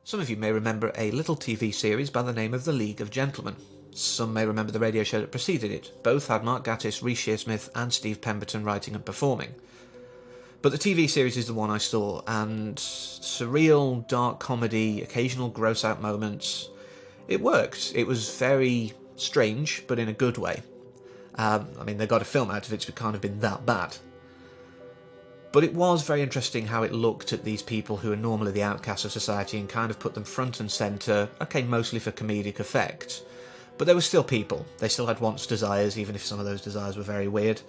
Some of you may remember a little TV series by the name of The League of Gentlemen. Some may remember the radio show that preceded it. Both had Mark Gatiss, Rishi Smith and Steve Pemberton writing and performing. But the TV series is the one I saw, and surreal, dark comedy, occasional gross-out moments. It worked. It was very strange, but in a good way. I mean, they got a film out of it, so it can't have been that bad. But it was very interesting how it looked at these people who are normally the outcasts of society and kind of put them front and centre, okay, mostly for comedic effect. But they were still people. They still had wants, desires, even if some of those desires were very weird.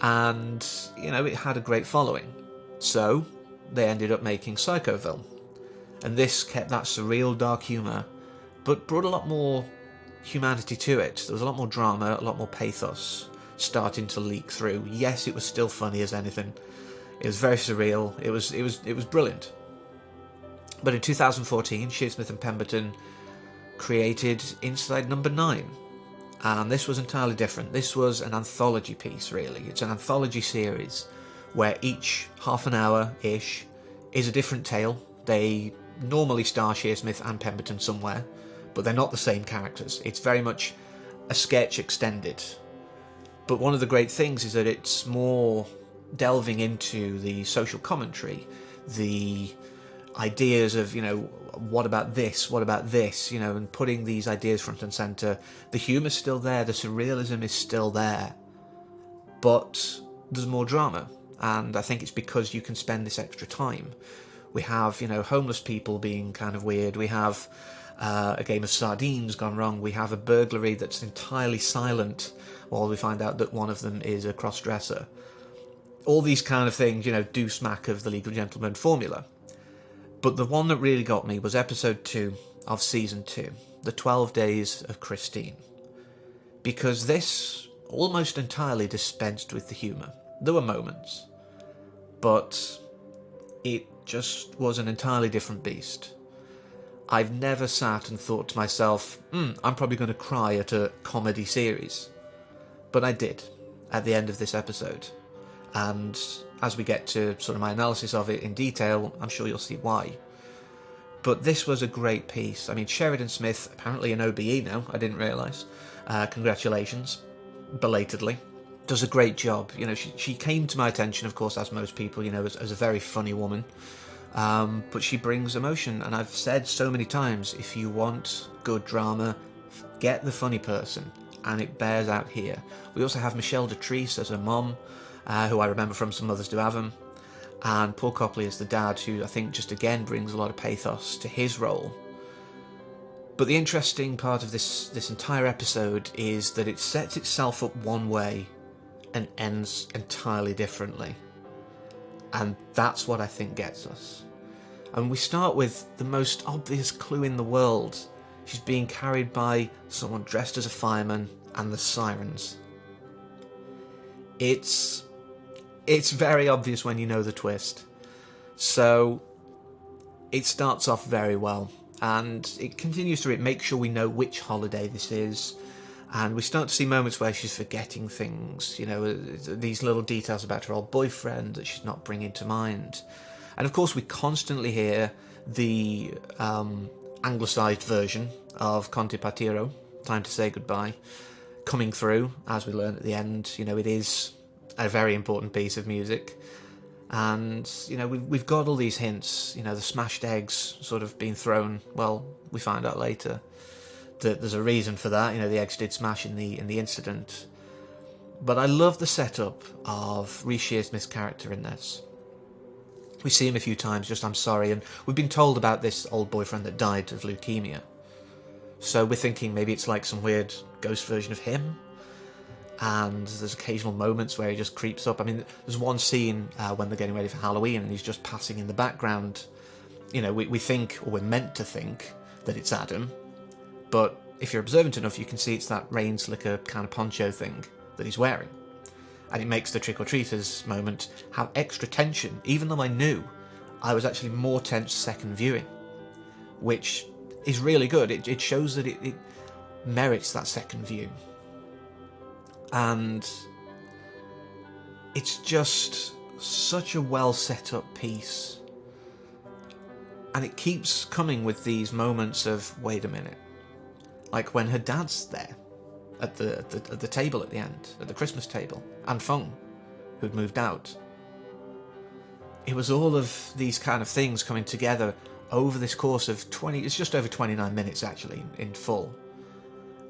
And, you know, it had a great following. So, they ended up making Psychoville. And this kept that surreal, dark humour, but brought a lot more humanity to it. There was a lot more drama, a lot more pathos starting to leak through. Yes, it was still funny as anything. It was very surreal. It was brilliant. But in 2014, Rishi Smith and Pemberton created Inside Number 9. And this was entirely different. This was an anthology piece, really. It's an anthology series where each half an hour-ish is a different tale. They normally star Rishi Smith and Pemberton somewhere, but they're not the same characters. It's very much a sketch extended. But one of the great things is that it's more delving into the social commentary, the ideas of, you know, what about this, you know, and putting these ideas front and centre. The humour's still there, the surrealism is still there, but there's more drama, and I think it's because you can spend this extra time. We have, you know, homeless people being kind of weird, we have a game of sardines gone wrong, we have a burglary that's entirely silent while we find out that one of them is a cross-dresser. All these kind of things, you know, do smack of the League of Gentlemen formula. But the one that really got me was episode 2 of season 2, The 12 Days of Christine. Because this almost entirely dispensed with the humour. There were moments, but it just was an entirely different beast. I've never sat and thought to myself, I'm probably going to cry at a comedy series. But I did, at the end of this episode. And as we get to sort of my analysis of it in detail, I'm sure you'll see why. But this was a great piece. I mean, Sheridan Smith, apparently an OBE now, I didn't realise. Congratulations, belatedly. Does a great job. You know, she came to my attention, of course, as most people, you know, as a very funny woman. But she brings emotion, and I've said so many times, if you want good drama, get the funny person, and it bears out here. We also have Michelle Detrice as her mom, who I remember from Some Mothers Do Have 'Em, and Paul Copley as the dad, who I think just again brings a lot of pathos to his role. But the interesting part of this entire episode is that it sets itself up one way and ends entirely differently. And that's what I think gets us. And we start with the most obvious clue in the world. She's being carried by someone dressed as a fireman and the sirens. It's very obvious when you know the twist. So it starts off very well, and it continues through. It makes sure we know which holiday this is, and we start to see moments where she's forgetting things, you know, these little details about her old boyfriend that she's not bringing to mind. And of course we constantly hear the anglicised version of Conte Partiro, Time to Say Goodbye, coming through, as we learn at the end. You know, it is a very important piece of music. And, you know, we've got all these hints, you know, the smashed eggs sort of being thrown. Well, we find out later that there's a reason for that. You know, the eggs did smash in the incident. But I love the setup of Rishi Smith's character in this. We see him a few times, just I'm sorry, and we've been told about this old boyfriend that died of leukemia. So we're thinking maybe it's like some weird ghost version of him. And there's occasional moments where he just creeps up. I mean, there's one scene when they're getting ready for Halloween and he's just passing in the background. You know, we think, or we're meant to think, that it's Adam. But if you're observant enough, you can see it's that rain slicker kind of poncho thing that he's wearing. And it makes the trick-or-treaters moment have extra tension, even though I knew I was actually more tense second viewing. Which is really good. It shows that it merits that second view. And it's just such a well set up piece. And it keeps coming with these moments of, wait a minute. Like when her dad's there at the table at the end, at the Christmas table, and Feng, who'd moved out. It was all of these kind of things coming together over this course of it's just over 29 minutes actually, in full.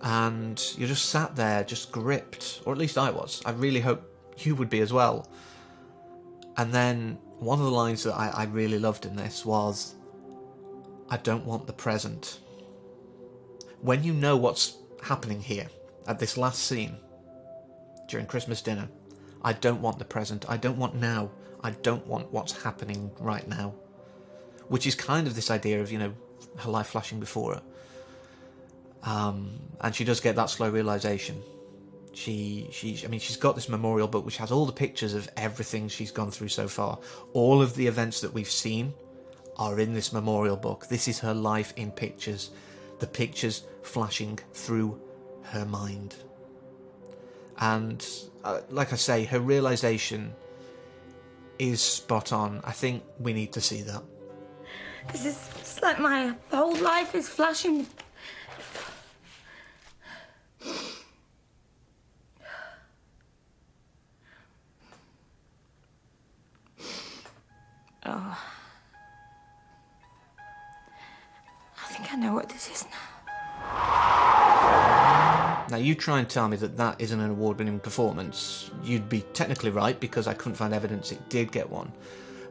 And you're just sat there, just gripped, or at least I was. I really hope you would be as well. And then one of the lines that I really loved in this was, I don't want the present. When you know what's happening here, at this last scene, during Christmas dinner, I don't want the present, I don't want now, I don't want what's happening right now. Which is kind of this idea of, her life flashing before her. And she does get that slow realisation. She's got this memorial book which has all the pictures of everything she's gone through so far. All of the events that we've seen are in this memorial book. This is her life in pictures. The pictures flashing through her mind. And like I say, her realisation is spot on. I think we need to see that. It's like my whole life is flashing. Oh. I think I know what this is now. Now, you try and tell me that that isn't an award-winning performance. You'd be technically right, because I couldn't find evidence it did get one.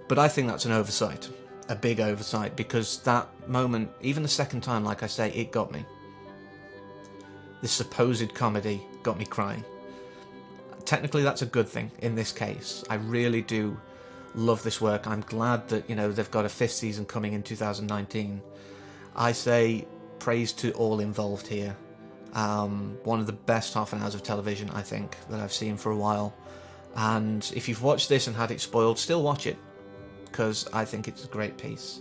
But I think that's an oversight. A big oversight, because that moment, even the second time, like I say, it got me. This supposed comedy got me crying. Technically, that's a good thing in this case. I really do love this work. I'm glad that, they've got a 5th season coming in 2019. I say praise to all involved here. One of the best half an hours of television, I think, that I've seen for a while. And if you've watched this and had it spoiled, still watch it, because I think it's a great piece.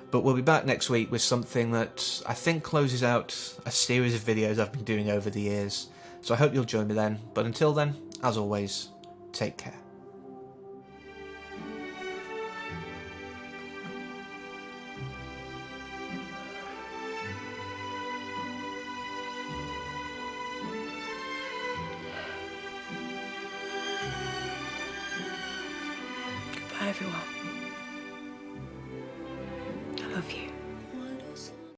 But we'll be back next week with something that I think closes out a series of videos I've been doing over the years. So I hope you'll join me then. But until then, as always, take care. Goodbye, everyone.